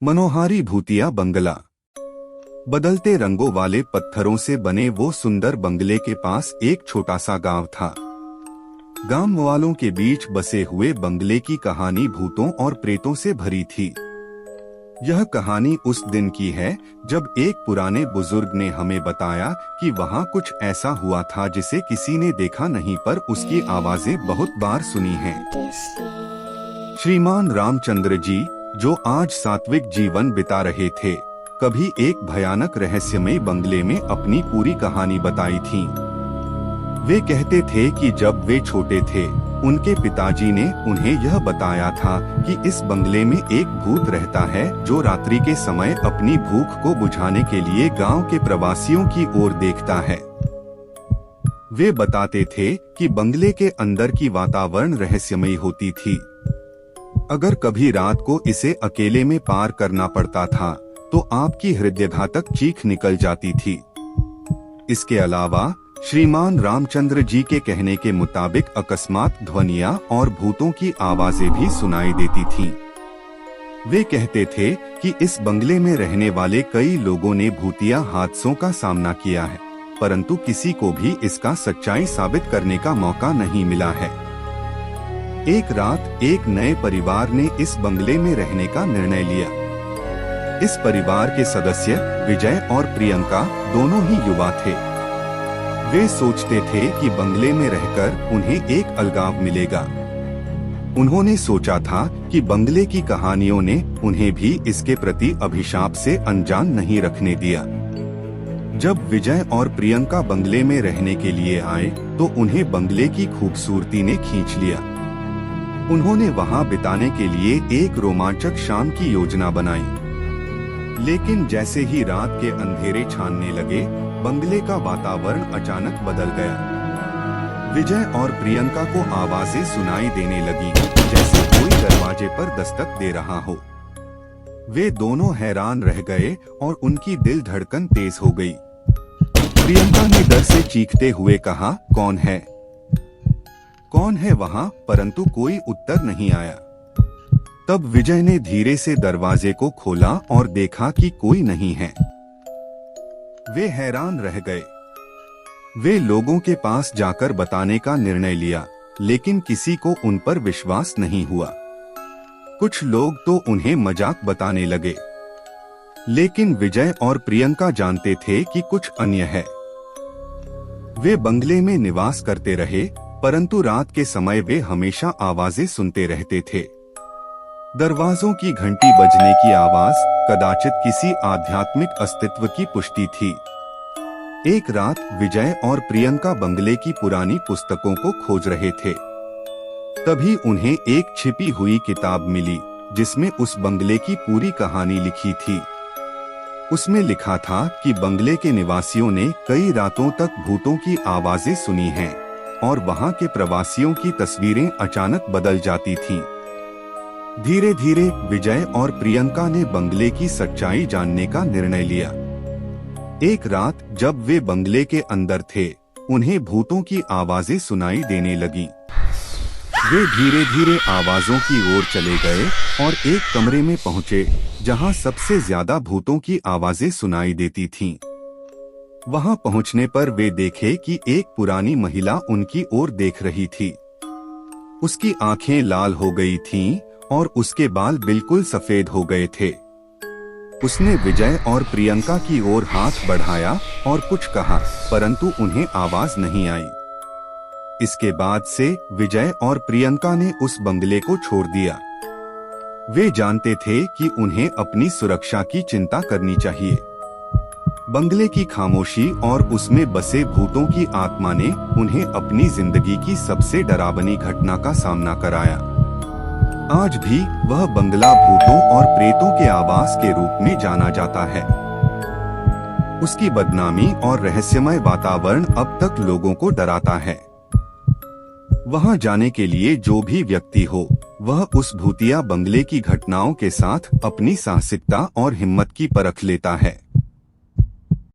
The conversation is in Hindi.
मनोहारी भूतिया बंगला। बदलते रंगों वाले पत्थरों से बने वो सुंदर बंगले के पास एक छोटा सा गांव था। गांव वालों के बीच बसे हुए बंगले की कहानी भूतों और प्रेतों से भरी थी। यह कहानी उस दिन की है जब एक पुराने बुजुर्ग ने हमें बताया कि वहां कुछ ऐसा हुआ था जिसे किसी ने देखा नहीं, पर उसकी आवाजें बहुत बार सुनी हैं। श्रीमान रामचंद्र जी, जो आज सात्विक जीवन बिता रहे थे, कभी एक भयानक रहस्यमय बंगले में अपनी पूरी कहानी बताई थी। वे कहते थे कि जब वे छोटे थे, उनके पिताजी ने उन्हें यह बताया था कि इस बंगले में एक भूत रहता है जो रात्रि के समय अपनी भूख को बुझाने के लिए गांव के प्रवासियों की ओर देखता है। वे बताते थे कि बंगले के अंदर की वातावरण रहस्यमयी होती थी। अगर कभी रात को इसे अकेले में पार करना पड़ता था तो आपकी हृदयघातक चीख निकल जाती थी। इसके अलावा श्रीमान रामचंद्र जी के कहने के मुताबिक अकस्मात ध्वनियां और भूतों की आवाजें भी सुनाई देती थीं। वे कहते थे कि इस बंगले में रहने वाले कई लोगों ने भूतिया हादसों का सामना किया है, परंतु किसी को भी इसका सच्चाई साबित करने का मौका नहीं मिला है। एक रात एक नए परिवार ने इस बंगले में रहने का निर्णय लिया। इस परिवार के सदस्य विजय और प्रियंका दोनों ही युवा थे। वे सोचते थे कि बंगले में रहकर उन्हें एक अलगाव मिलेगा। उन्होंने सोचा था कि बंगले की कहानियों ने उन्हें भी इसके प्रति अभिशाप से अनजान नहीं रखने दिया। जब विजय और प्रियंका बंगले में रहने के लिए आए तो उन्हें बंगले की खूबसूरती ने खींच लिया। उन्होंने वहां बिताने के लिए एक रोमांचक शाम की योजना बनाई। लेकिन जैसे ही रात के अंधेरे छानने लगे, बंगले का वातावरण अचानक बदल गया। विजय और प्रियंका को आवाजें सुनाई देने लगी, जैसे कोई दरवाजे पर दस्तक दे रहा हो। वे दोनों हैरान रह गए और उनकी दिल धड़कन तेज हो गई। प्रियंका ने डर से चीखते हुए कहा, "कौन है? कौन है वहाँ?" परंतु कोई उत्तर नहीं आया। तब विजय ने धीरे से दरवाजे को खोला और देखा कि कोई नहीं है। वे हैरान रह गए। वे लोगों के पास जाकर बताने का निर्णय लिया, लेकिन किसी को उन पर विश्वास नहीं हुआ। कुछ लोग तो उन्हें मजाक बताने लगे, लेकिन विजय और प्रियंका जानते थे कि कुछ अन्य है। वे बंगले में निवास करते रहे, परंतु रात के समय वे हमेशा आवाजें सुनते रहते थे। दरवाजों की घंटी बजने की आवाज कदाचित किसी आध्यात्मिक अस्तित्व की पुष्टि थी। एक रात विजय और प्रियंका बंगले की पुरानी पुस्तकों को खोज रहे थे। तभी उन्हें एक छिपी हुई किताब मिली जिसमें उस बंगले की पूरी कहानी लिखी थी। उसमें लिखा था कि बंगले के निवासियों ने कई रातों तक भूतों की आवाजें सुनी हैं और वहां के प्रवासियों की तस्वीरें अचानक बदल जाती थीं। धीरे धीरे विजय और प्रियंका ने बंगले की सच्चाई जानने का निर्णय लिया। एक रात जब वे बंगले के अंदर थे, उन्हें भूतों की आवाजें सुनाई देने लगी। वे धीरे धीरे आवाजों की ओर चले गए और एक कमरे में पहुंचे जहां सबसे ज्यादा भूतों की आवाजें सुनाई देती थीं। वहां पहुंचने पर वे देखे कि एक पुरानी महिला उनकी ओर देख रही थी। उसकी आंखें लाल हो गई थीं और उसके बाल बिल्कुल सफेद हो गए थे। उसने विजय और प्रियंका की ओर हाथ बढ़ाया और कुछ कहा, परंतु उन्हें आवाज नहीं आई। इसके बाद से विजय और प्रियंका ने उस बंगले को छोड़ दिया। वे जानते थे कि उन्हें अपनी सुरक्षा की चिंता करनी चाहिए। बंगले की खामोशी और उसमें बसे भूतों की आत्मा ने उन्हें अपनी जिंदगी की सबसे डरावनी घटना का सामना कराया। आज भी वह बंगला भूतों और प्रेतों के आवास के रूप में जाना जाता है। उसकी बदनामी और रहस्यमय वातावरण अब तक लोगों को डराता है। वहां जाने के लिए जो भी व्यक्ति हो, वह उस भूतिया बंगले की घटनाओं के साथ अपनी साहसिकता और हिम्मत की परख लेता है।